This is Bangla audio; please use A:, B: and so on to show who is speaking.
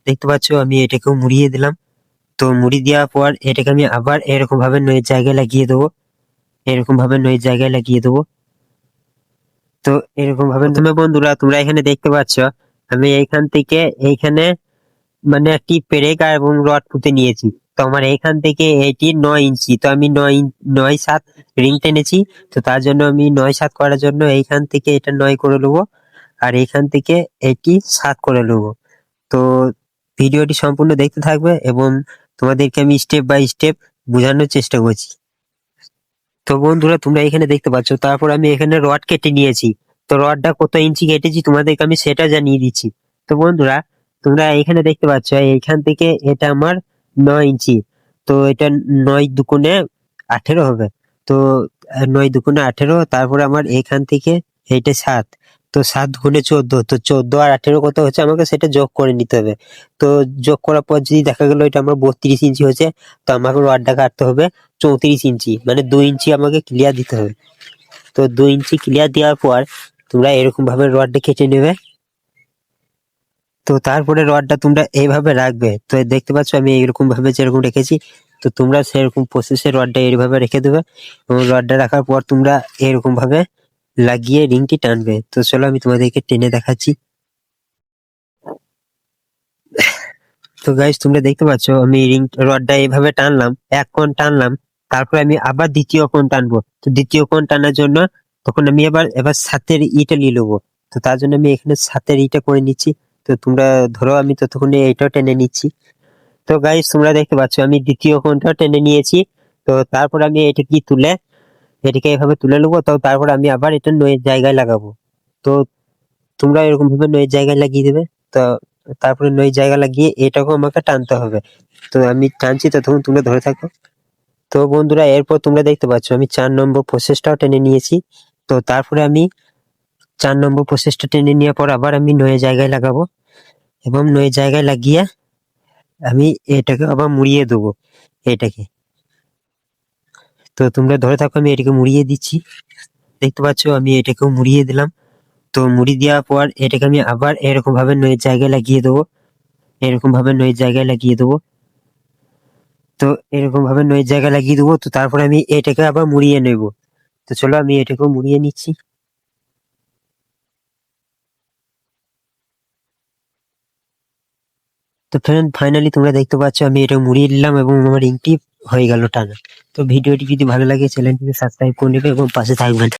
A: দেখতে পাচ্ছ আমি এটাকেও মুড়িয়ে দিলাম। তো মুড়ি দেওয়ার পর এটাকে আমি আবার এরকম ভাবে নয়ের জায়গায় লাগিয়ে দেবো, এরকম ভাবে নয়ের জায়গায় লাগিয়ে দেবো। তো এরকম ভাবে তুমি বন্ধুরা তোমরা এখানে দেখতে পাচ্ছ আমি এইখান থেকে এইখানে মানে একটি পেরেক আর এবং রড পুঁতে নিয়েছি। তো আমার এইখান থেকে এটি 9 ইঞ্চি, তো আমি 9 7 রিং টেনেছি। তো তার জন্য আমি 9 7 করার জন্য এইখান থেকে এটা 9 করে নেবো, আর এইখান থেকে এটি 7 করে নেবো। তো ভিডিওটি সম্পূর্ণ দেখতে থাকবে এবং তোমাদেরকে আমি স্টেপ বাই স্টেপ বোঝানোর চেষ্টা করছি। তো বন্ধুরা তোমরা এখানে দেখতে পাচ্ছ তারপর আমি এখানে রড কেটে নিয়েছি। তো রডটা কত ইঞ্চি কেটেছি তোমাদেরকে আমি সেটা জানিয়ে দিচ্ছি। তো বন্ধুরা তোমরা এখানে দেখতে পাচ্ছ এইখান থেকে এটা আমার 9 ইঞ্চি। তো এটা 9 2 18 হবে। তো 9 2 18, তারপরে আমার এখান থেকে এইটা 7। তো 7 গুণে 14, তো 14 আর 18 কত হচ্ছে আমাকে সেটা যোগ করে নিতে হবে। তো যোগ করার পর যদি দেখা গেল এটা আমার 32 ইঞ্চি হয়েছে, তো আমাকে রডটা কাটতে হবে 34 ইঞ্চি, মানে 2 ইঞ্চি আমাকে ক্লিয়ার দিতে হবে। তো 2 ইঞ্চি ক্লিয়ার দেওয়ার পর তোমরা এরকম ভাবে রডটা কেটে নেবে। তো তারপরে রডটা তোমরা এইভাবে রাখবে। তো দেখতে পাচ্ছ আমি এরকম ভাবে যেরকম রেখেছি, তো তোমরা সেরকম প্রসেসে রডটা এইভাবে রেখে দেবে এবং রডটা রাখার পর তোমরা এরকম ভাবে লাগিয়ে রিংটি টানবে। তো চলো আমি তোমাদেরকে টেনে দেখাচ্ছি। তো গাইস তোমরা দেখতে পাচ্ছ আমি রডটা এইভাবে টানলাম, এক কোণ টানলাম, তারপরে আমি আবার দ্বিতীয় কোণ টানবো। তো দ্বিতীয় কোণ টানার জন্য তখন আমি এবার সাতের ইটা নিয়ে নেবো। তো তার জন্য আমি এখানে সাতের ইটা করে নিচ্ছি। তো তোমরা ধরো আমি ততক্ষণে এইটাও টেনে নিচ্ছি। তো গাইস তোমরা দেখতে পাচ্ছ আমি দ্বিতীয় কোণটা টেনে নিয়েছি। তো তারপর আমি এটাকে এভাবে তুলে নেবো। তো তারপর আমি আবার এটা নয়ের জায়গায় লাগাবো। তো তোমরা এরকম ভাবে নয়ের জায়গায় লাগিয়ে দেবে। তো তারপরে নয়ের জায়গা লাগিয়ে এটাকেও আমাকে টানতে হবে। তো আমি টানছি, ততক্ষণ তোমরা ধরে থাকো। তো বন্ধুরা এরপর তোমরা দেখতে পাচ্ছ আমি 4 নম্বর প্রসেসটাও টেনে নিয়েছি। তো তারপরে আমি 4 নম্বর প্রসেসটা টেনে নেওয়ার পর আবার আমি নয়ের জায়গায় লাগাবো এবং নয়ের জায়গায় লাগিয়ে আমি এটাকে আবার মুড়িয়ে দেবো এটাকে। তো তোমরা ধরে থাকো আমি এটাকে মুড়িয়ে দিচ্ছি। দেখতে পাচ্ছ আমি এটাকেও মুড়িয়ে দিলাম। তো মুড়ি দেওয়ার পর এটাকে আমি আবার এরকম ভাবে নয়ের জায়গায় লাগিয়ে দেবো, এরকম ভাবে নয়ের জায়গায় লাগিয়ে দেবো। তো এরকম ভাবে নয়ের জায়গায় লাগিয়ে দেবো। তো তারপরে আমি এটাকে আবার মুড়িয়ে নেব। তো চলো আমি এটাকেও মুড়িয়ে নিচ্ছি। তো ফ্রেন্ড ফাইনালি তোমরা দেখতে পাচ্ছ আমি এটা মুড়িয়ে নিলাম এবং আমার রিংটি হয়ে গেল টানা। তো ভিডিওটি যদি ভালো লাগে চ্যানেলটিকে সাবস্ক্রাইব করে নেবে এবং পাশে থাকবেন।